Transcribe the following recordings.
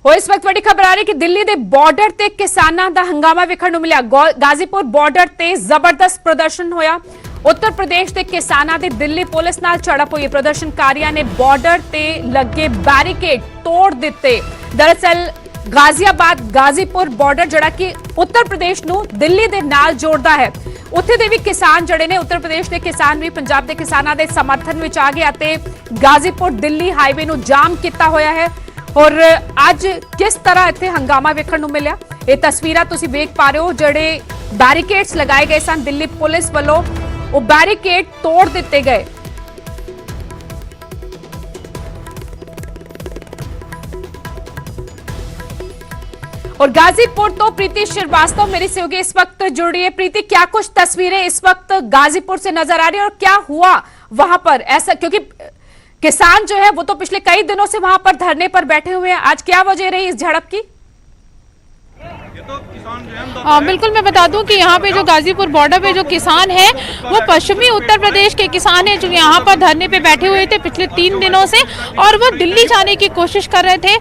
ਹੋ ਇਸ ਵਕਤ ਵੱਡੀ ਖਬਰ ਆ ਰਹੀ ਕਿ ਦਿੱਲੀ ਦੇ ਬਾਰਡਰ ਤੇ ਕਿਸਾਨਾਂ ਦਾ ਹੰਗਾਮਾ ਵੇਖਣ ਨੂੰ ਮਿਲਿਆ। ਗਾਜ਼ੀਪੁਰ ਬਾਰਡਰ ਤੇ ਜ਼ਬਰਦਸਤ ਪ੍ਰਦਰਸ਼ਨ ਹੋਇਆ। उत्तर प्रदेश के किसानां दे दिल्ली पुलिस नाल झड़प हुई। प्रदर्शनकारियों ने बॉर्डर ते लगे बैरिकेड तोड़ दिते। दरअसल गाजियाबाद गाजीपुर बॉर्डर जड़ा कि उत्तर प्रदेश नूं दिल्ली दे नाल जोड़दा है, उत्थे दे भी किसान जड़े ने उत्तर प्रदेश के किसान भी पंजाब के किसानां दे समर्थन विच आ गए अते गाजीपुर दिल्ली हाईवे नूं जाम किया होया है। और अज किस तरह इत्थे हंगामा वेखण नूं मिलिया, ये तस्वीरां तुसीं वेख पा रहे हो। जड़े बैरिकेड्स लगाए गए सन दिल्ली पुलिस वालों, वो बैरिकेड तोड़ दिते गए। और गाजीपुर तो प्रीति श्रीवास्तव मेरी सहयोगी इस वक्त जुड़ रही है। प्रीति, क्या कुछ तस्वीरें इस वक्त गाजीपुर से नजर आ रही है और क्या हुआ वहां पर ऐसा, क्योंकि किसान जो है वो तो पिछले कई दिनों से वहां पर धरने पर बैठे हुए हैं, आज क्या वजह रही इस झड़प की? बिल्कुल, मैं बता दूं कि यहाँ पे जो गाजीपुर बॉर्डर पे जो किसान हैं वो पश्चिमी उत्तर प्रदेश के किसान हैं जो यहाँ पर धरने पे बैठे हुए थे पिछले 3 दिनों से, और वो दिल्ली जाने की कोशिश कर रहे थे।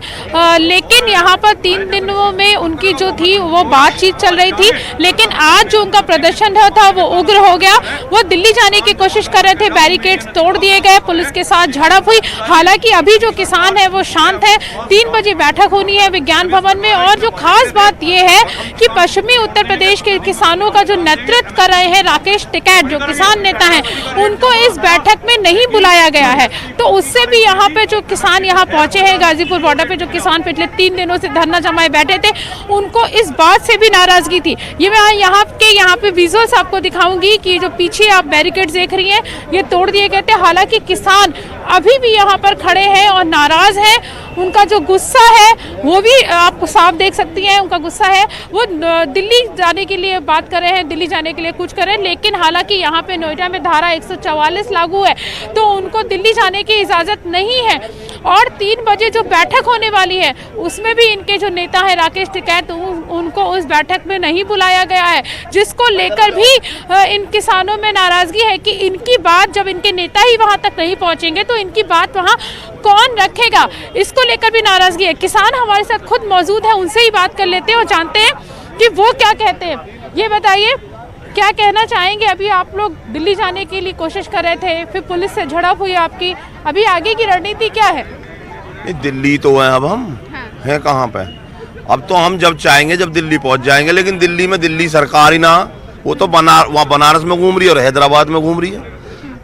लेकिन यहाँ पर 3 दिनों में उनकी जो थी वो बातचीत चल रही थी, लेकिन आज जो उनका प्रदर्शन था वो उग्र हो गया। वो दिल्ली जाने की कोशिश कर रहे थे, बैरिकेड्स तोड़ दिए गए, पुलिस के साथ झड़प हुई। हालांकि अभी जो किसान है वो शांत है। 3 बजे बैठक होनी है विज्ञान भवन में, और जो खास बात ये है कि पश्चिमी उत्तर प्रदेश के किसानों का जो नेतृत्व कर रहे हैं राकेश टिकैत, जो किसान नेता हैं, उनको इस बैठक में नहीं बुलाया गया है। तो उससे भी यहाँ पे जो किसान यहाँ पहुंचे हैं गाजीपुर बॉर्डर पे, जो किसान पिछले 3 दिनों से धरना जमाए बैठे थे, उनको इस बात से भी नाराजगी थी। ये मैं यहाँ पे विजुअल्स आपको दिखाऊंगी कि जो पीछे आप बैरिकेड देख रही हैं ये तोड़ दिए गए थे। हालांकि किसान अभी भी यहाँ पर खड़े हैं और नाराज हैं। उनका जो गुस्सा है वो भी आप साफ देख सकती हैं, उनका गुस्सा है। वो दिल्ली जाने के लिए बात कर रहे हैं, दिल्ली जाने के लिए कुछ कर रहे हैं, लेकिन हालांकि यहाँ पे नोएडा में धारा 144 लागू है, तो उनको दिल्ली जाने की इजाज़त नहीं है। और 3 बजे जो बैठक होने वाली है उसमें भी इनके जो नेता है राकेश टिकैत, उनको उस बैठक में नहीं बुलाया गया है, जिसको लेकर भी इन किसानों में नाराजगी है कि इनकी बात, जब इनके नेता ही वहाँ तक नहीं पहुँचेंगे तो इनकी बात वहाँ कौन रखेगा, इसको लेकर भी नाराजगी है। किसान हमारे साथ खुद मौजूद है, उनसे ही बात कर लेते हैं और जानते हैं कि वो क्या कहते हैं। ये बताइए, क्या कहना चाहेंगे? अभी आप लोग दिल्ली जाने के लिए कोशिश कर रहे थे, फिर पुलिस से झड़प हुई आपकी, अभी आगे की रणनीति क्या है? दिल्ली तो है, अब हम हैं कहाँ पे? अब तो हम जब चाहेंगे जब दिल्ली पहुंच जाएंगे, लेकिन दिल्ली में दिल्ली सरकार ही ना, वो तो वहाँ बनारस में घूम रही है और हैदराबाद में घूम रही है।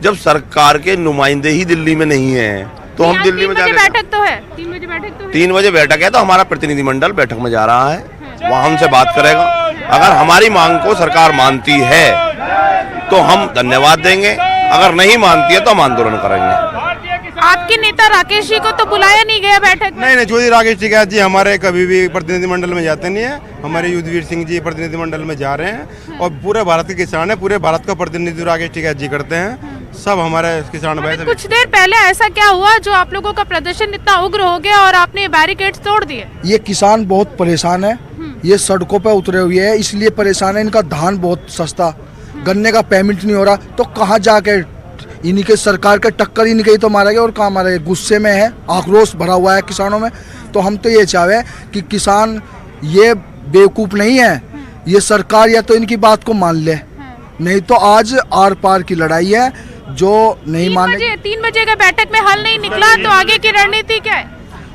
जब सरकार के नुमाइंदे ही दिल्ली में नहीं है तो हम दिल्ली में जाकर बैठक तो है, 3 बजे बैठक तो है। 3 बजे बैठक है, तो हमारा प्रतिनिधिमंडल बैठक में जा रहा है, वहाँ हमसे बात करेगा। अगर हमारी मांग को सरकार मानती है तो हम धन्यवाद देंगे, अगर नहीं मानती है तो हम आंदोलन करेंगे। आपके नेता राकेश जी को तो बुलाया नहीं गया बैठक में? नहीं, चौधरी राकेश टिकैत जी हमारे कभी भी प्रतिनिधिमंडल में जाते नहीं है। हमारे युद्धवीर सिंह जी प्रतिनिधिमंडल में जा रहे हैं, और पूरे भारत के किसान है, पूरे भारत का प्रतिनिधित्व राकेश टिकैत जी करते हैं। सब हमारे किसान भाई। कुछ देर पहले ऐसा क्या हुआ जो आप लोगों का प्रदर्शन इतना उग्र हो गया और आपने बैरिकेड्स तोड़ दिए? ये किसान बहुत परेशान है, ये सड़कों पे उतरे हुए हैं, इसलिए परेशान है। इनका धान बहुत सस्ता, गन्ने का पेमेंट नहीं हो रहा, तो कहाँ जाके इनके सरकार के टक्कर ही नहीं तो मारेंगे, और कहाँ मारेंगे? गुस्से में है, आक्रोश भरा हुआ है किसानों में। तो हम तो ये चाहे कि किसान ये बेवकूफ़ नहीं है, ये सरकार या तो इनकी बात को मान ले, नहीं तो आज आर पार की लड़ाई है। जो नहीं माने, 3 बजे का बैठक में हल नहीं निकला तो आगे की रणनीति क्या है?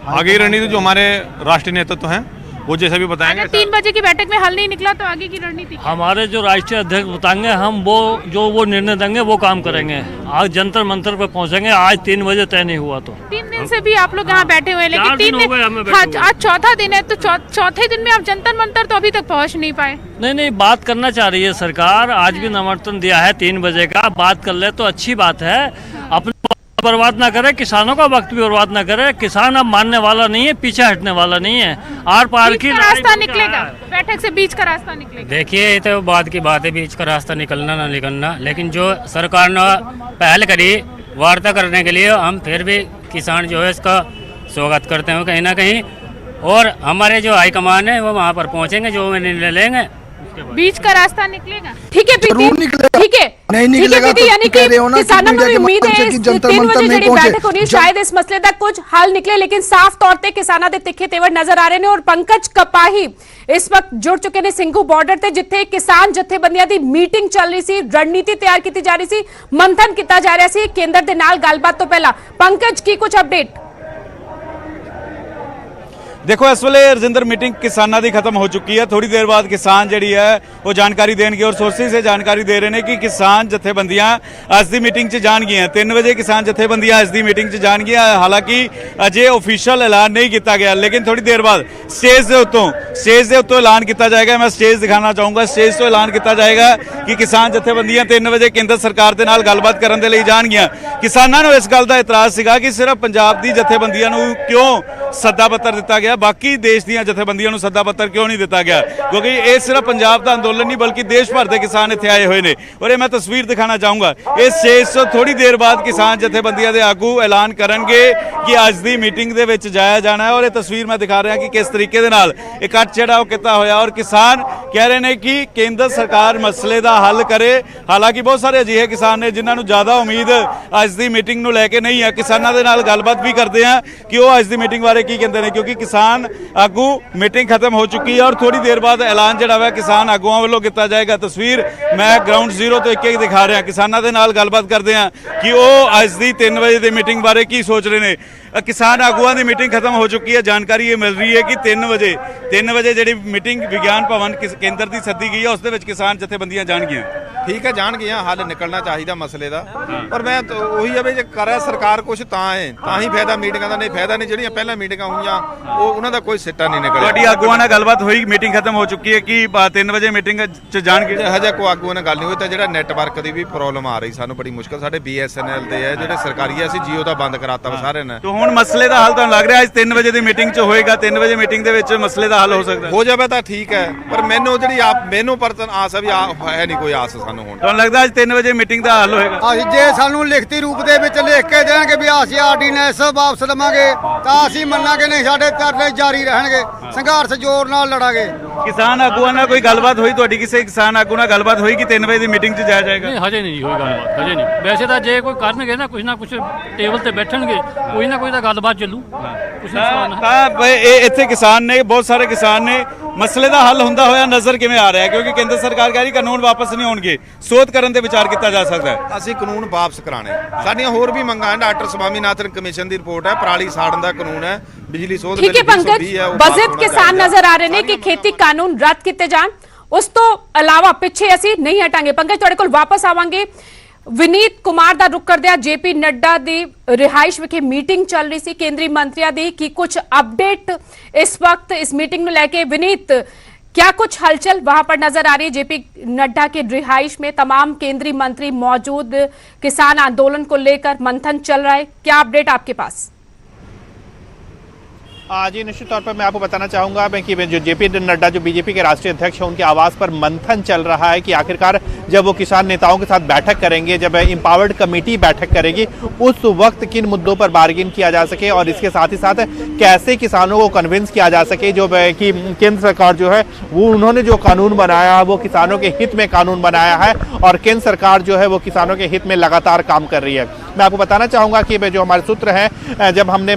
आगे की रणनीति जो हमारे राष्ट्रीय नेतृत्व हैं वो जैसे भी बताएंगे। 3 बजे की बैठक में हल नहीं निकला तो आगे की रणनीति? हमारे जो राष्ट्रीय अध्यक्ष बताएंगे, हम वो निर्णय देंगे, वो काम करेंगे। आज जंतर मंतर पे पहुंचेंगे, आज 3 बजे तय नहीं हुआ तो। 3 दिन से भी आप लोग यहाँ बैठे हुए हैं, लेकिन 3 दिन आज चौथा दिन है, तो चौथे दिन में आप जंतर मंतर तो अभी तक पहुँच नहीं पाए। नहीं, बात करना चाह रही है सरकार, आज भी निमंत्रण दिया है 3 बजे का, बात कर ले तो अच्छी बात है। अपने बर्बाद ना करे, किसानों का वक्त भी बर्बाद ना करे। किसान अब मानने वाला नहीं है, पीछे हटने वाला नहीं है। आर पार की रास्ता निकलेगा, बैठक से बीच का रास्ता निकलेगा। देखिए, ये तो बात की बात है, बीच का रास्ता निकलना ना निकलना, लेकिन जो सरकार ने पहल करी वार्ता करने के लिए, हम फिर भी किसान जो है इसका स्वागत करते हैं कहीं ना कहीं। और हमारे जो हाईकमान है वो वहाँ पर पहुँचेंगे, जो निर्णय लेंगे बीच का रास्ता निकलेगा। ठीक है जरूर प्रीति, निकलेगा। ठीक है नहीं निकलेगा प्रीति, तो यानी कह रहे हो कि ना कि किसानों मीडिया को के उम्मीद माध्यम है से कि इस जंतर 3 मंतर ਵਜੇ नहीं ਜਿਹੜੀ पहुंचे। बैठक होनी शायद इस मसले ਦਾ ਕੁਝ ਹੱਲ ਨਿਕਲੇ, लेकिन साफ तौर ਤੇ ਕਿਸਾਨਾਂ ਦੇ ਤਿੱਖੇ ਤੇਵਰ ਨਜ਼ਰ ਆ ਰਹੇ ਨੇ। ਔਰ ਪੰਕਜ ਕਪਾਹੀ ਇਸ ਵਕਤ ਜੁੜ ਚੁੱਕੇ ਨੇ ਸਿੰਘੂ ਬਾਰਡਰ ਤੇ, ਜਿੱਥੇ ਕਿਸਾਨ ਜਥੇਬੰਦੀਆਂ ਦੀ ਮੀਟਿੰਗ ਚੱਲ ਰਹੀ ਸੀ, ਰਣਨੀਤੀ ਤਿਆਰ ਕੀਤੀ ਜਾ ਰਹੀ ਸੀ, ਮੰਥਨ ਕੀਤਾ ਜਾ ਰਿਹਾ ਸੀ ਕੇਂਦਰ ਦੇ ਨਾਲ ਗੱਲਬਾਤ ਤੋਂ ਪਹਿਲਾਂ। ਪੰਕਜ ਕੀ ਕੁਝ ਅਪਡੇਟ? देखो इस वे रजिंदर मीटिंग किसानों की खत्म हो चुकी है। थोड़ी देर बाद किसान जी है वो जानकारी देंगे और सोर्सिस से जानकारी दे रहे हैं कि किसान जथेबंदियां अज की मीटिंग च जाणगियां। 3 बजे किसान जथेबंदियां अज की मीटिंग च जाणगियां। हालांकि अजे ऑफिशियल ऐलान नहीं किया गया, लेकिन थोड़ी देर बाद स्टेज के उत्तों ऐलान किया जाएगा। मैं स्टेज दिखाना चाहूँगा। स्टेज तो ऐलान किया जाएगा कि किसान जथेबंदियां 3 बजे केंद्र सरकार के नाल गलबात करने के लिए जाणगियां। किसानों को इस गल का इतराज़ सीगा कि सिर्फ पंजाब की जथेबंदियां नूं क्यों सद्दा पत्र दिता गया, बाकी देश दी जथेबंदियों को सद्दा पत्र क्यों नहीं दिता गया, क्योंकि ये सिर्फ पंजाब का अंदोलन नहीं बल्कि देश भर के किसान इत्थे आए हुए हैं। और ये मैं तस्वीर दिखाना चाहूँगा। इस स्टेज तो थोड़ी देर बाद किसान जथेबंदियों के आगू ऐलान करेंगे कि अज की मीटिंग दे विच जाया जाना है। और ये तस्वीर मैं दिखा रहा कि किस तरीके दे नाल इकट्ठ जिहड़ा किया होया। और किसान कह रहे हैं कि केंद्र सरकार मसले का हल करे। हालांकि बहुत सारे अजिहे किसान ने जिन्होंने ज़्यादा उम्मीद अज की मीटिंग को लैके नहीं है। किसानों के नाल गलबात भी करते हैं कि वो अज की मीटिंग बारे की कहते हैं, क्योंकि किसान आगू मीटिंग खत्म हो चुकी है। और थोड़ी देर बाद ऐलान जिहड़ा है किसान आगुआं वालों किया जाएगा। तस्वीर मैं ग्राउंड जीरो तो एक दिखा रहा। किसानों के नाल गलबात करते हैं कि वो अज की 3 बजे की मीटिंग बारे की सोच रहे हैं। किसान आगुआं की मीटिंग खत्म हो चुकी है। जानकारी ये मिल रही है कि 3 बजे जी मीटिंग विज्ञान भवन केंद्र की सद्दी गई है, उस दे विच किसान जथेबंदियां जाणगियां। ठीक है, जान गया हल निकलना चाहिए मसले का। पर मैं तो वही है भी जे कर सरकार कुछ है ही फायदा मीटिंगां दा, नहीं फायदा नहीं। ਜਿਹੜੀਆਂ ਪਹਿਲਾਂ ਮੀਟਿੰਗਾਂ ਹੋਈਆਂ ਉਹ ਉਹਨਾਂ ਦਾ ਕੋਈ ਸਿੱਟਾ ਨਹੀਂ ਨਿਕਲਿਆ। ਤੁਹਾਡੀ ਆਗੂਆਂ ਨਾਲ ਗੱਲਬਾਤ ਹੋਈ, ਮੀਟਿੰਗ ਖਤਮ ਹੋ ਚੁੱਕੀ ਹੈ ਕਿ 3 ਵਜੇ ਮੀਟਿੰਗ ਚ ਜਾਣਗੇ? ਹਜੇ ਕੋਈ ਆਗੂਆਂ ਨਾਲ ਗੱਲ ਨਹੀਂ ਹੋਈ। ਤਾਂ ਜਿਹੜਾ ਨੈਟਵਰਕ ਦੀ ਵੀ ਪ੍ਰੋਬਲਮ ਆ ਰਹੀ ਸਾਨੂੰ ਬੜੀ ਮੁਸ਼ਕਲ। ਸਾਡੇ BSNL ਦੇ ਹੈ ਜਿਹੜੇ ਸਰਕਾਰੀ ਆ, ਅਸੀਂ Jio ਦਾ ਬੰਦ ਕਰਾਤਾ ਵਾ ਸਾਰਿਆਂ ਨੇ। ਤਾਂ ਹੁਣ ਮਸਲੇ ਦਾ ਹੱਲ ਤੁਹਾਨੂੰ ਲੱਗ ਰਿਹਾ ਅੱਜ 3 ਵਜੇ ਦੀ ਮੀਟਿੰਗ ਚ ਹੋਏਗਾ? 3 ਵਜੇ ਮੀਟਿੰਗ ਦੇ ਵਿੱਚ ਮਸਲੇ ਦਾ ਹੱਲ ਹੋ ਸਕਦਾ? ਹੋ ਜਾਵੇ ਤਾਂ ਠੀਕ ਹੈ, ਪਰ ਮੈਨੂੰ ਜਿਹੜੀ ਮੈਨੂੰ ਪਰਤਨ ਆਸ ਹੈ ਵੀ ਹੈ ਨਹੀਂ ਕੋਈ ਆਸ ਸਾਨੂੰ ਹੁਣ। ਤੁਹਾਨੂੰ ਲੱਗਦਾ ਅੱਜ 3 ਵਜੇ ਮੀਟਿੰਗ ਦਾ ਹੱਲ ਹੋਏਗਾ? ਅਸੀਂ ਜੇ ਸਾਨੂੰ ਲਿਖਤੀ ਰੂਪ ਦੇ ਵਿੱਚ ਲਿਖ ਕੇ ਦੇਣਗੇ ਵੀ ਅਸੀਂ ਆਰਡੀਨੈਂਸ ਵਾਪਸ ਲਵਾਂਗੇ ਤਾਂ ਅਸੀਂ ਮੰਨਾਂਗੇ, ਨਹੀਂ ਸਾਡੇ ਧਰਨੇ ਜਾਰੀ ਰਹਿਣਗੇ, ਸੰਘਰਸ਼ ਜ਼ੋਰ ਨਾਲ ਲੜਾਂਗੇ। ਕਿਸਾਨ ਆਗੂਆਂ ਨਾਲ ਕੋਈ ਗੱਲਬਾਤ ਹੋਈ ਤੁਹਾਡੀ? ਕਿਸੇ ਕਿਸਾਨ ਆਗੂ ਨਾਲ ਗੱਲਬਾਤ ਹੋਈ ਕਿ 3 ਵਜੇ ਦੀ ਮੀਟਿੰਗ 'ਚ ਜਾਇਆ ਜਾਏਗਾ? नहीं हजे नहीं होई गलबात, हजे नहीं। वैसे तो जे कोई करनगे ना कुछ टेबल ते बैठणगे, कोई ना कोई तो गलबात चलू। ਤਾਂ ਇੱਥੇ ਕਿਸਾਨ ਨੇ, ਬਹੁਤ ਸਾਰੇ ਕਿਸਾਨ ਨੇ, ਮਸਲੇ ਦਾ ਹੱਲ ਹੁੰਦਾ ਹੋਇਆ ਨਜ਼ਰ ਕਿਵੇਂ ਆ ਰਿਹਾ ਹੈ? ਕਿਉਂਕਿ ਕੇਂਦਰ ਸਰਕਾਰ ਕਹਿ ਰਹੀ ਕਾਨੂੰਨ ਵਾਪਸ ਨਹੀਂ ਹੋਣਗੇ, ਸੋਧ ਕਰਨ ਤੇ ਵਿਚਾਰ ਕੀਤਾ ਜਾ ਸਕਦਾ ਹੈ। ਅਸੀਂ ਕਾਨੂੰਨ ਵਾਪਸ ਕਰਾਣੇ। ਸਾਡੀਆਂ ਹੋਰ ਵੀ ਮੰਗਾਂ ਹਨ। ਡਾਕਟਰ ਸਵਾਮੀਨਾਥਨ ਕਮਿਸ਼ਨ ਦੀ ਰਿਪੋਰਟ ਹੈ, ਪਰਾਲੀ ਸਾੜਨ ਦਾ ਕਾਨੂੰਨ ਹੈ, ਬਿਜਲੀ ਸੋਧ ਠੀਕ ਹੈ ਪੰਕਜ, ਬਜਟ ਕਿਸਾਨ ਨਜ਼ਰ ਆ ਰਹੇ ਨੇ ਕਿ ਖੇਤੀ ਕਾਨੂੰਨ ਰੱਦ ਕੀਤੇ ਜਾਣ। ਉਸ ਤੋਂ ਇਲਾਵਾ ਪਿੱਛੇ ਅਸੀਂ ਨਹੀਂ ਹਟਾਂਗੇ। ਪੰਕਜ ਤੁਹਾਡੇ ਕੋਲ ਵਾਪਸ ਆਵਾਂਗੇ। ਵਿਨੀਤ ਕੁਮਾਰ ਦਾ ਰੁਖ ਕਰਦਿਆਂ JP ਨੱਡਾ ਦੀ ਰਿਹਾਇਸ਼ ਵਿਖੇ ਮੀਟਿੰਗ ਚੱਲ ਰਹੀ ਸੀ ਕੇਂਦਰੀ ਮੰਤਰੀਆਂ ਦੀ। ਕੀ ਕੁਝ ਅਪਡੇਟ इस वक्त इस मीटिंग में लेके विनीत, क्या कुछ हलचल वहां पर नजर आ रही है? JP नड्डा के रिहाइश में तमाम केंद्रीय मंत्री मौजूद, किसान आंदोलन को लेकर मंथन चल रहा है, क्या अपडेट आपके पास? जी निश्चित तौर पर मैं आपको बताना चाहूँगा कि जो JP नड्डा जो BJP के राष्ट्रीय अध्यक्ष हैं, उनके आवास पर मंथन चल रहा है कि आखिरकार जब वो किसान नेताओं के साथ बैठक करेंगे, जब एम्पावर्ड कमेटी बैठक करेगी, उस वक्त किन मुद्दों पर बार्गेन किया जा सके और इसके साथ ही साथ कैसे किसानों को कन्विंस किया जा सके जो कि केंद्र सरकार जो है वो उन्होंने जो कानून बनाया है वो किसानों के हित में कानून बनाया है और केंद्र सरकार जो है वो किसानों के हित में लगातार काम कर रही है। मैं आपको बताना चाहूँगा कि जो हमारे सूत्र हैं, जब हमने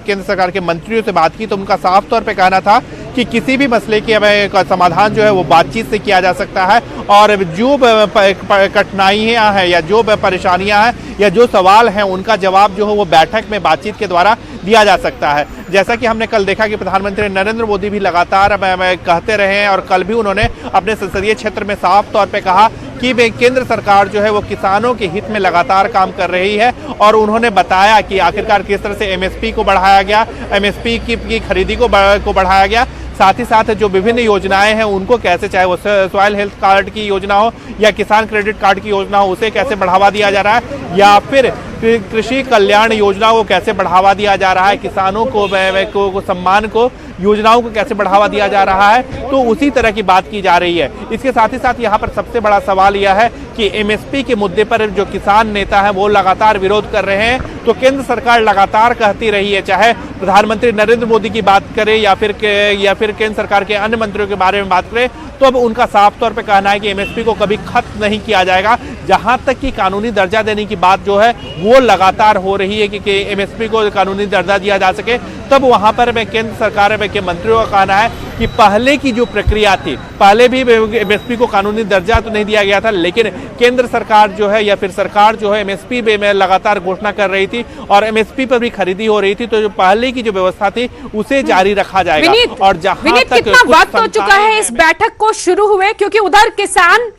केंद्र सरकार के मंत्रियों से बात की तो उनका साफ तौर पे कहना था कि किसी भी मसले के समाधान जो है वो बातचीत से किया जा सकता है और जो कठिनाइयाँ हैं या जो परेशानियाँ हैं या जो सवाल हैं उनका जवाब जो है वो बैठक में बातचीत के द्वारा दिया जा सकता है। जैसा कि हमने कल देखा कि प्रधानमंत्री नरेंद्र मोदी भी लगातार कहते रहे हैं और कल भी उन्होंने अपने संसदीय क्षेत्र में साफ तौर पे कहा कि केंद्र सरकार जो है वो किसानों के हित में लगातार काम कर रही है और उन्होंने बताया कि आखिरकार किस तरह से MSP को बढ़ाया गया, MSP की खरीदी को बढ़ाया गया, साथ ही साथ जो विभिन्न योजनाएं हैं उनको कैसे, चाहे वो सॉइल हेल्थ कार्ड की योजना हो या किसान क्रेडिट कार्ड की योजना हो, उसे कैसे बढ़ावा दिया जा रहा है या फिर कृषि कल्याण योजना को कैसे बढ़ावा दिया जा रहा है, किसानों को सम्मान को योजनाओं को कैसे बढ़ावा दिया जा रहा है, तो उसी तरह की बात की जा रही है। इसके साथ ही साथ यहाँ पर सबसे बड़ा सवाल यह है कि एमएसपी के मुद्दे पर जो किसान नेता हैं वो लगातार विरोध कर रहे हैं, तो केंद्र सरकार लगातार कहती रही है, चाहे प्रधानमंत्री नरेंद्र मोदी की बात करें या फिर केंद्र सरकार के अन्य मंत्रियों के बारे में बात करें, तो अब उनका साफ तौर पे कहना है कि एमएसपी को कभी खत्म नहीं किया जाएगा। जहां तक कि कानूनी दर्जा देने की बात जो है वो लगातार हो रही है कि एमएसपी को कानूनी दर्जा दिया जा सके, तब वहां पर केंद्र सरकार के मंत्रियों का कहना है कि पहले की जो प्रक्रिया थी, पहले भी एमएसपी को कानूनी दर्जा तो नहीं दिया गया था, लेकिन केंद्र सरकार जो है या फिर सरकार जो है एमएसपी में लगातार घोषणा कर रही थी और एमएसपी पर भी खरीदी हो रही थी, तो जो पहले की जो व्यवस्था थी उसे जारी रखा जाएगा। और जहां तक कितना वक्त हो चुका है इस बैठक को शुरू हुए, क्योंकि उधर किसान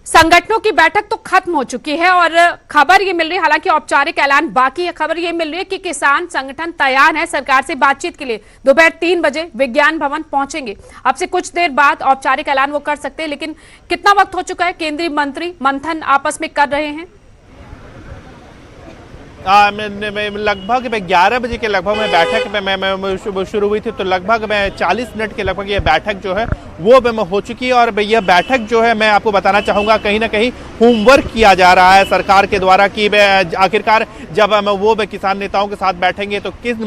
संगठनों की बैठक तो खत्म हो चुकी है और खबर ये मिल रही है, हालांकि औपचारिक ऐलान बाकी है, खबर ये मिल रही है कि किसान संगठन तैयार है सरकार से बातचीत के लिए। दोपहर 3 बजे विज्ञान भवन पहुंचेंगे। अब से कुछ देर बाद औपचारिक ऐलान वो कर सकते हैं, लेकिन कितना वक्त हो चुका है? केंद्रीय मंत्री मंथन आपस में कर रहे हैं। लगभग 11 बजे के लगभग में बैठक में शुरू हुई थी, तो लगभग 40 मिनट के लगभग ये बैठक जो है वो हो चुकी है। और यह बैठक जो है मैं आपको बताना चाहूँगा, कहीं ना कहीं होमवर्क किया जा रहा है सरकार के द्वारा कि आखिरकार जब वो किसान नेताओं के साथ बैठेंगे तो किन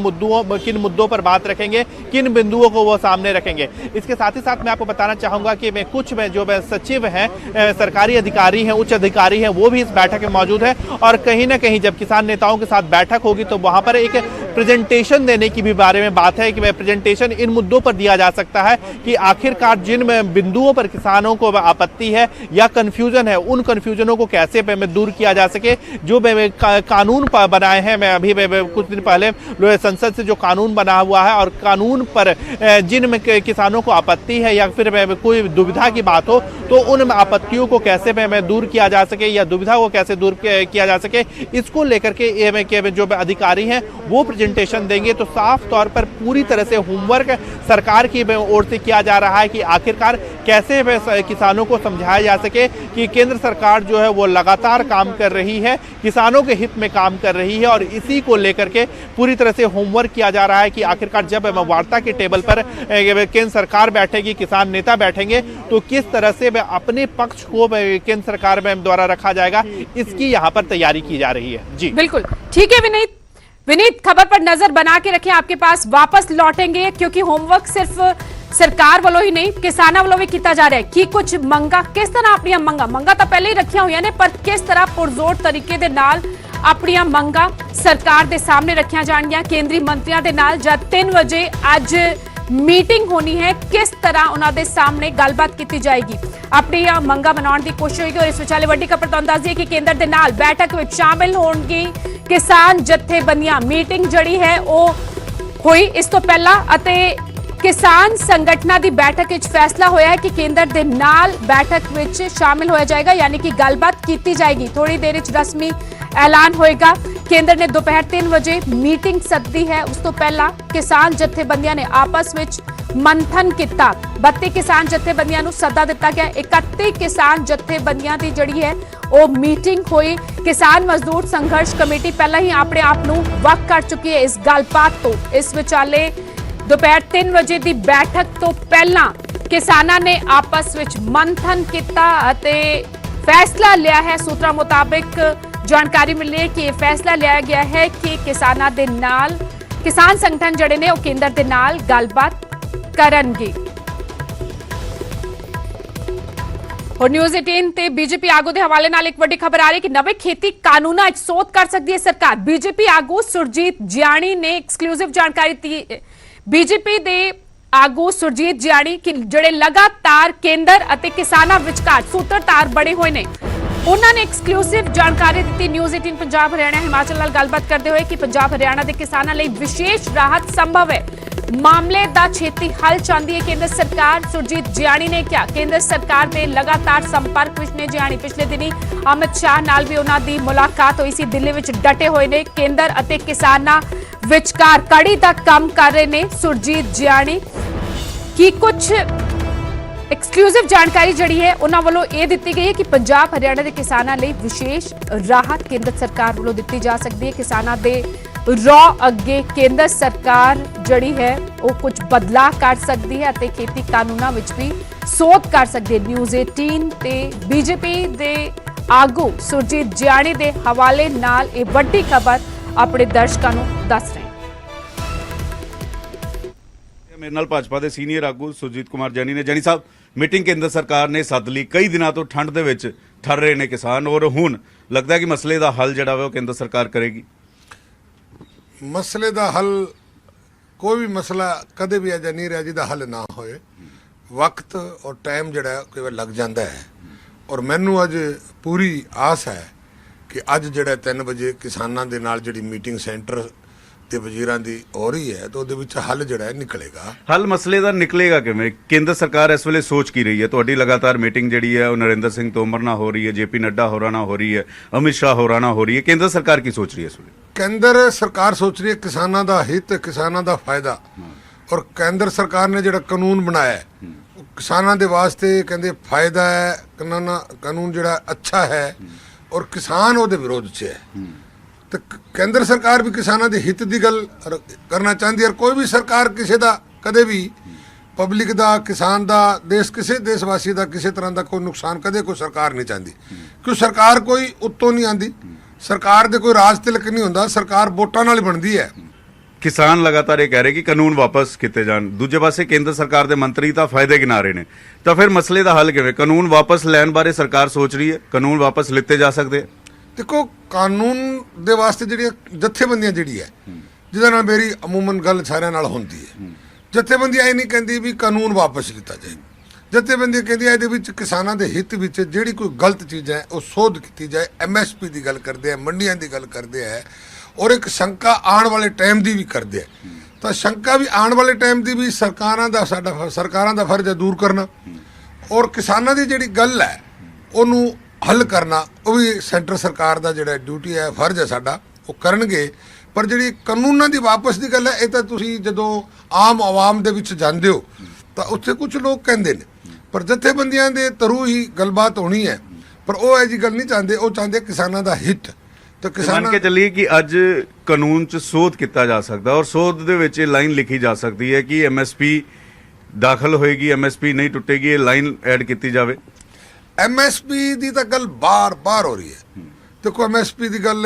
मुद्दों पर बात रखेंगे, किन बिंदुओं को वो सामने रखेंगे। इसके साथ ही साथ मैं आपको बताना चाहूँगा कि कुछ जो सचिव हैं, सरकारी अधिकारी हैं, उच्च अधिकारी हैं, वो भी इस बैठक में मौजूद है। और कहीं ना कहीं जब किसान नेताओं के साथ बैठक होगी तो वहां पर एक प्रेजेंटेशन देने की भी बारे में बात है कि प्रेजेंटेशन इन मुद्दों पर दिया जा सकता है कि आखिरकार जिन बिंदुओं पर किसानों को आपत्ति है या कंफ्यूजन है, उन कंफ्यूजनों को कैसे दूर किया जा सके। जो कानून बनाए हैं, मैं अभी कुछ दिन पहले संसद से जो कानून बना हुआ है और कानून पर जिन किसानों को आपत्ति है या फिर कोई दुविधा की बात हो, तो उन आपत्तियों को कैसे दूर किया जा सके या दुविधा को कैसे दूर किया जा सके, इसको लेकर के जो अधिकारी हैं वो प्रेजेंटेशन देंगे। तो साफ तौर पर पूरी तरह से होमवर्क सरकार की ओर से किया जा रहा है कि आखिरकार कैसे किसानों को समझाया जा सके कि केंद्र सरकार जो है वो लगातार काम कर रही है, किसानों के हित में काम कर रही है। और इसी को लेकर के पूरी तरह से होमवर्क किया जा रहा है कि आखिरकार जब वार्ता के टेबल पर केंद्र सरकार बैठेगी, किसान नेता बैठेंगे, तो किस तरह से अपने पक्ष को केंद्र सरकार द्वारा रखा जाएगा, इसकी यहाँ पर तैयारी की जा रही है। जी बिल्कुल ठीक है विनीत, खबर पर नजर बना के रखें, आपके पास वापस लौटेंगे, क्योंकि होमवर्क सिर्फ सरकार वालों ही नहीं किसानों वालों भी किया जा रहा है कि कुछ मंगा किस तरह अपनी मंगा तो पहले ही रखिया हुई ने, पर किस तरह पुरजोर तरीके दे नाल अपनी मंगा सरकार दे सामने रखिया जाणगियां केंद्रीय मंत्रियों दे नाल। जब 3 बजे अज मीटिंग होनी है, किस तरह उन्हों दे सामने गलबात की जाएगी, अपनी मंगा मनाउण दी कोशिश होगी। और इस विचाले वड्डी खबर तुहानूं दस दईए कि केंद्र दे नाल बैठक विच शामिल होणगी किसान जथेबंदियां। मीटिंग जड़ी है वो हुई इस तो पहला अते किसान संगठनां दी बैठक विच फैसला होया है कि केंद्र दे नाल बैठक विच शामिल होया जाएगा, यानी कि गलबात की जाएगी। थोड़ी देर विच रस्मी ऐलान होएगा। केंद्र ने दोपहर 3 बजे मीटिंग सद्दी है, उस तो पहला किसान जथेबंदियां ने आपस विच मंथन किया। 32 किसान जथेबंदियां नूं सद्दा दिता गया। 31 किसान जथेबंदियां दी जड़ी है वो मीटिंग हुई। किसान मजदूर संघर्ष कमेटी पहला ही अपने आप नूं वक कर चुकी है इस गलबात तो। इस विचाले दोपहर 3 बजे की बैठक तो पहला किसानां ने आपस विच मंथन किया अते फैसला लिया है। सूत्रों मुताबिक जानकारी मिली है कि यह फैसला लिया गया है कि किसानां दे नाल किसान संगठन जड़े ने वो केंद्र दे नाल गलबात करनगे। और न्यूज़ 18 ते बीजेपी आगू के हवाले नाल एक बड़ी खबर आ रही है कि नवे खेती कानूना विच सोध कर सकती है सरकार। बीजेपी आगू सुरजीत जियाणी ने एक्सक्लूसिव जानकारी दी। बीजेपी दे आगू सुरजीत जियाणी कि जिहड़े लगातार केंद्र अते किसानां विचकार सूत्रधार बने हुए ने, उन्होंने एक्सक्लूसिव जानकारी दी। न्यूज़ 18 पंजाब हरियाणा हिमाचल नाल गलबात करते हुए कि पंजाब हरियाणा के किसानों लिए विशेष राहत संभव है, मामले का छेती हल चाहती है केंद्र सरकार। सुरजीत जियाणी ने क्या केंद्र सरकार के लगातार संपर्क विच ने। जियाणी पिछले दिनी अमित शाह नाल भी उन्हां दी मुलाकात हुई सी। दिल्ली विच डटे हुए ने, केंद्र अते किसानां विचकार कड़ी दा काम कर रहे ने सुरजीत जियाणी की। कुछ एक्सक्लूसिव जानकारी जड़ी है उन्हां वालों ये दी गई है कि पंजाब हरियाणा के किसानों लिए विशेष राहत केंद्र सरकार वालों दी जा सकती है। किसानों के रॉ अगे केंद्र सरकार जड़ी है वो कुछ बदलाव कर सकती है अते खेती कानूनों विच भी सोध कर सकती है। न्यूज़ 18 ते बीजेपी दे ਆਗੂ ਸੁਰਜੀਤ ਜਿਆਣੀ ਦੇ ਹਵਾਲੇ ਨਾਲ ਇਹ ਵੱਡੀ ਖਬਰ ਆਪਣੇ ਦਰਸ਼ਕਾਂ ਨੂੰ ਦੱਸ ਰਹੇ ਹਾਂ। ਮੇਰੇ ਨਾਲ ਭਾਜਪਾ ਦੇ ਸੀਨੀਅਰ ਆਗੂ ਸੁਰਜੀਤ ਕੁਮਾਰ ਜੈਨੀ ਨੇ। ਜੈਨੀ ਸਾਹਿਬ, ਮੀਟਿੰਗ ਕੇਂਦਰ ਸਰਕਾਰ ਨੇ ਸੱਦ ਲਈ, ਕਈ ਦਿਨਾਂ ਤੋਂ ਠੰਡ ਦੇ ਵਿੱਚ ਠਰ ਰਹੇ ਨੇ ਕਿਸਾਨ, ਔਰ ਹੁਣ ਲੱਗਦਾ ਹੈ ਕਿ ਮਸਲੇ ਦਾ ਹੱਲ ਜਿਹੜਾ ਵਾ ਉਹ ਕੇਂਦਰ ਸਰਕਾਰ ਕਰੇਗੀ। ਮਸਲੇ ਦਾ ਹੱਲ, ਕੋਈ ਵੀ ਮਸਲਾ ਕਦੇ ਵੀ ਅਜਾ ਨਹੀਂ ਰਿਹਾ ਜਿਹਦਾ ਹੱਲ ਨਾ ਹੋਏ। ਵਕਤ ਔਰ ਟਾਈਮ ਜਿਹੜਾ ਕਈ ਵਾਰ ਲੱਗ ਜਾਂਦਾ ਹੈ, ਔਰ ਮੈਨੂੰ ਅੱਜ ਪੂਰੀ ਆਸ ਹੈ ਕਿ ਅੱਜ ਜਿਹੜਾ 3 ਵਜੇ ਕਿਸਾਨਾਂ ਦੇ ਨਾਲ ਜਿਹੜੀ ਮੀਟਿੰਗ ਸੈਂਟਰ ਤੇ ਵਜ਼ੀਰਾਂ ਦੀ ਹੋ ਰਹੀ ਹੈ ਤਾਂ ਉਹਦੇ ਵਿੱਚ ਹੱਲ ਜਿਹੜਾ ਹੈ ਨਿਕਲੇਗਾ। ਹੱਲ ਮਸਲੇ ਦਾ ਨਿਕਲੇਗਾ ਕਿਵੇਂ? ਕੇਂਦਰ ਸਰਕਾਰ ਇਸ ਵੇਲੇ ਸੋਚ ਕੀ ਰਹੀ ਹੈ? ਤੁਹਾਡੀ ਲਗਾਤਾਰ ਮੀਟਿੰਗ ਜਿਹੜੀ ਹੈ ਉਹ ਨਰਿੰਦਰ ਸਿੰਘ ਤੋਮਰ ਨਾਲ ਹੋ ਰਹੀ ਹੈ, JP ਨੱਡਾ ਹੋਰਾਂ ਨਾਲ ਹੋ ਰਹੀ ਹੈ, ਅਮਿਤ ਸ਼ਾਹ ਹੋਰਾਂ ਨਾਲ ਹੋ ਰਹੀ ਹੈ। ਕੇਂਦਰ ਸਰਕਾਰ ਕੀ ਸੋਚ ਰਹੀ ਹੈ ਇਸ ਵੇਲੇ? ਕੇਂਦਰ ਸਰਕਾਰ ਸੋਚ ਰਹੀ ਹੈ ਕਿਸਾਨਾਂ ਦਾ ਹਿੱਤ, ਕਿਸਾਨਾਂ ਦਾ ਫਾਇਦਾ। ਔਰ ਕੇਂਦਰ ਸਰਕਾਰ ਨੇ ਜਿਹੜਾ ਕਾਨੂੰਨ ਬਣਾਇਆ ਹੈ ਉਹ ਕਿਸਾਨਾਂ ਦੇ ਵਾਸਤੇ ਕਹਿੰਦੇ ਫਾਇਦਾ ਹੈ, ਕਾਨੂੰਨ ਜਿਹੜਾ ਅੱਛਾ ਹੈ, ਔਰ ਕਿਸਾਨ ਉਹਦੇ ਵਿਰੋਧ 'ਚ ਹੈ। ਤੇ ਕੇਂਦਰ ਸਰਕਾਰ ਵੀ ਕਿਸਾਨਾਂ ਦੇ ਹਿੱਤ ਦੀ ਗੱਲ ਕਰਨਾ ਚਾਹੁੰਦੀ ਹੈ। ਕੋਈ ਵੀ ਸਰਕਾਰ ਕਿਸੇ ਦਾ ਕਦੇ ਵੀ ਪਬਲਿਕ ਦਾ, ਕਿਸਾਨ ਦਾ, ਕਿਸੇ ਦੇਸ਼ ਵਾਸੀ ਦਾ ਕਿਸੇ ਤਰ੍ਹਾਂ ਦਾ ਕੋਈ ਨੁਕਸਾਨ ਕਦੇ ਕੋਈ ਸਰਕਾਰ ਨਹੀਂ ਚਾਹੁੰਦੀ, ਕਿਉਂ ਸਰਕਾਰ ਕੋਈ ਉੱਤੋਂ ਨਹੀਂ ਆਂਦੀ, ਸਰਕਾਰ ਦੇ ਕੋਈ ਰਾਜ ਤਿਲਕ ਨਹੀਂ ਹੁੰਦਾ, ਸਰਕਾਰ ਵੋਟਾਂ ਨਾਲ ਬਣਦੀ ਹੈ। ਕਿਸਾਨ ਲਗਾਤਾਰ ਇਹ ਕਹਿ ਰਹੇ ਕਿ ਕਾਨੂੰਨ ਵਾਪਸ ਕੀਤੇ ਜਾਣ, ਦੂਜੇ ਪਾਸੇ ਕੇਂਦਰ ਸਰਕਾਰ ਦੇ ਮੰਤਰੀ ਤਾਂ ਫਾਇਦੇ ਗਿਣਾ ਰਹੇ ਨੇ, ਤਾਂ ਫਿਰ ਮਸਲੇ ਦਾ ਹੱਲ ਕਿਵੇਂ? ਕਾਨੂੰਨ ਵਾਪਸ ਲੈਣ ਬਾਰੇ ਸਰਕਾਰ ਸੋਚ ਰਹੀ ਹੈ, ਕਾਨੂੰਨ ਵਾਪਸ ਲਿੱਤੇ ਜਾ ਸਕਦੇ? ਦੇਖੋ, ਕਾਨੂੰਨ ਦੇ ਵਾਸਤੇ ਜਿਹੜੀਆਂ ਜਥੇਬੰਦੀਆਂ ਜਿਹੜੀ ਹੈ, ਜਿਹਦੇ ਨਾਲ ਮੇਰੀ ਅਮੂਮਨ ਗੱਲ ਸਾਰਿਆਂ ਨਾਲ ਹੁੰਦੀ ਹੈ, ਜਥੇਬੰਦੀਆਂ ਇਹ ਨਹੀਂ ਕਹਿੰਦੀ ਵੀ ਕਾਨੂੰਨ ਵਾਪਸ ਲਿੱਤਾ ਜਾਏ। ਜਥੇਬੰਦੀਆਂ ਕਹਿੰਦੀਆਂ ਇਹਦੇ ਵਿੱਚ ਕਿਸਾਨਾਂ ਦੇ ਹਿੱਤ ਵਿੱਚ ਜਿਹੜੀ ਕੋਈ ਗਲਤ ਚੀਜ਼ ਹੈ ਉਹ ਸੋਧ ਕੀਤੀ ਜਾਏ। MSP ਦੀ ਗੱਲ ਕਰਦੇ ਆ, ਮੰਡੀਆਂ ਦੀ ਗੱਲ ਕਰਦੇ ਆ, ਔਰ ਇੱਕ ਸ਼ੰਕਾ ਆਉਣ ਵਾਲੇ ਟਾਈਮ ਦੀ ਵੀ ਕਰਦੇ ਆ। ਤਾਂ ਸ਼ੰਕਾ ਵੀ ਆਉਣ ਵਾਲੇ ਟਾਈਮ ਦੀ ਵੀ ਸਰਕਾਰਾਂ ਦਾ ਫਰਜ਼ ਹੈ ਦੂਰ ਕਰਨਾ, ਔਰ ਕਿਸਾਨਾਂ ਦੀ ਜਿਹੜੀ ਗੱਲ ਹੈ ਉਹਨੂੰ ਹੱਲ ਕਰਨਾ ਉਹ ਵੀ ਸੈਂਟਰ ਸਰਕਾਰ ਦਾ ਜਿਹੜਾ ਡਿਊਟੀ ਹੈ, ਫਰਜ਼ ਹੈ ਸਾਡਾ, ਉਹ ਕਰਨਗੇ। ਪਰ ਜਿਹੜੀ ਕਾਨੂੰਨਾਂ ਦੀ ਵਾਪਸ ਦੀ ਗੱਲ ਹੈ, ਇਹ ਤਾਂ ਤੁਸੀਂ ਜਦੋਂ ਆਮ ਆਵਾਮ ਦੇ ਵਿੱਚ ਜਾਂਦੇ ਹੋ ਤਾਂ ਉੱਥੇ ਕੁਝ ਲੋਕ ਕਹਿੰਦੇ ਨੇ, ਪਰ ਜਥੇਬੰਦੀਆਂ ਦੇ ਥਰੂ ਹੀ ਗੱਲਬਾਤ ਹੋਣੀ ਹੈ। ਪਰ ਉਹ ਇਹ ਜੀ ਗੱਲ ਨਹੀਂ ਚਾਹੁੰਦੇ, ਉਹ ਚਾਹੁੰਦੇ ਕਿਸਾਨਾਂ ਦਾ ਹਿੱਤ। ਤਾਂ ਮੰਨ ਕੇ ਚੱਲੀਏ ਕਿ ਅੱਜ ਕਾਨੂੰਨ 'ਚ ਸੋਧ ਕੀਤਾ ਜਾ ਸਕਦਾ, ਔਰ ਸੋਧ ਦੇ ਵਿੱਚ ਇਹ ਲਾਈਨ ਲਿਖੀ ਜਾ ਸਕਦੀ ਹੈ ਕਿ MSP ਦਾਖਲ ਹੋਏਗੀ, MSP ਨਹੀਂ ਟੁੱਟੇਗੀ, ਇਹ ਲਾਈਨ ਐਡ ਕੀਤੀ ਜਾਵੇ। MSP ਦੀ ਤਾਂ ਗੱਲ ਬਾਰ-ਬਾਰ ਹੋ ਰਹੀ ਹੈ। ਦੇਖੋ, MSP ਦੀ ਗੱਲ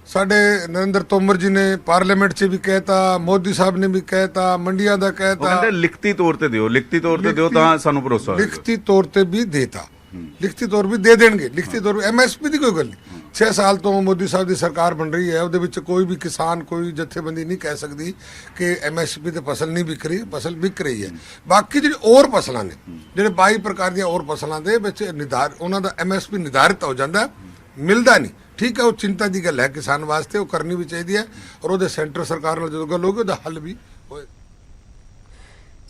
ਸਾਡੇ ਨਰਿੰਦਰ ਤੋਮਰ ਜੀ ਨੇ ਪਾਰਲੀਮੈਂਟ 'ਚ ਵੀ ਕਹਿਤਾ, ਮੋਦੀ ਸਾਹਿਬ ਨੇ ਵੀ ਕਹਿਤਾ, ਮੰਡੀਆਂ ਦਾ ਕਹਿਤਾ। ਕਹਿੰਦੇ ਲਿਖਤੀ ਤੌਰ ਤੇ ਦਿਓ, ਲਿਖਤੀ ਤੌਰ ਤੇ ਦਿਓ ਤਾਂ ਸਾਨੂੰ ਭਰੋਸਾ ਹੋਵੇਗਾ। ਲਿਖਤੀ ਤੌਰ ਤੇ ਵੀ ਦੇਤਾ, ਲਿਖਤੀ ਤੌਰ ਵੀ ਦੇ ਦੇਣਗੇ, ਲਿਖਤੀ ਤੌਰ MSP ਦੀ ਕੋਈ ਗੱਲ ਨਹੀਂ। 6 ਸਾਲ ਤੋਂ ਮੋਦੀ ਸਾਹਿਬ ਦੀ ਸਰਕਾਰ ਬਣ ਰਹੀ ਹੈ, ਉਹਦੇ ਵਿੱਚ ਕੋਈ ਵੀ ਕਿਸਾਨ, ਕੋਈ ਜਥੇਬੰਦੀ ਨਹੀਂ ਕਹਿ ਸਕਦੀ ਕਿ MSP ਤੇ ਫਸਲ ਨਹੀਂ ਵਿਕ ਰਹੀ, ਫਸਲ ਵਿਕ ਰਹੀ ਹੈ। ਬਾਕੀ ਜਿਹੜੀ ਹੋਰ ਫਸਲਾਂ ਨੇ, ਜਿਹੜੇ 22 ਪ੍ਰਕਾਰ ਦੀਆਂ ਹੋਰ ਫਸਲਾਂ ਦੇ ਵਿੱਚ ਉਹਨਾਂ ਦਾ MSP ਨਿਰਧਾਰਿਤ ਹੋ ਜਾਂਦਾ, ਮਿਲਦਾ ਨਹੀਂ। ਠੀਕ ਹੈ, ਉਹ ਚਿੰਤਾ ਦੀ ਗੱਲ ਹੈ ਕਿਸਾਨ ਵਾਸਤੇ, ਉਹ ਕਰਨੀ ਵੀ ਚਾਹੀਦੀ ਹੈ, ਔਰ ਉਹਦੇ ਸੈਂਟਰ ਸਰਕਾਰ ਨਾਲ ਜਦੋਂ ਗੱਲ ਹੋਊਗੀ ਉਹਦਾ ਹੱਲ ਵੀ ਹੋਏ।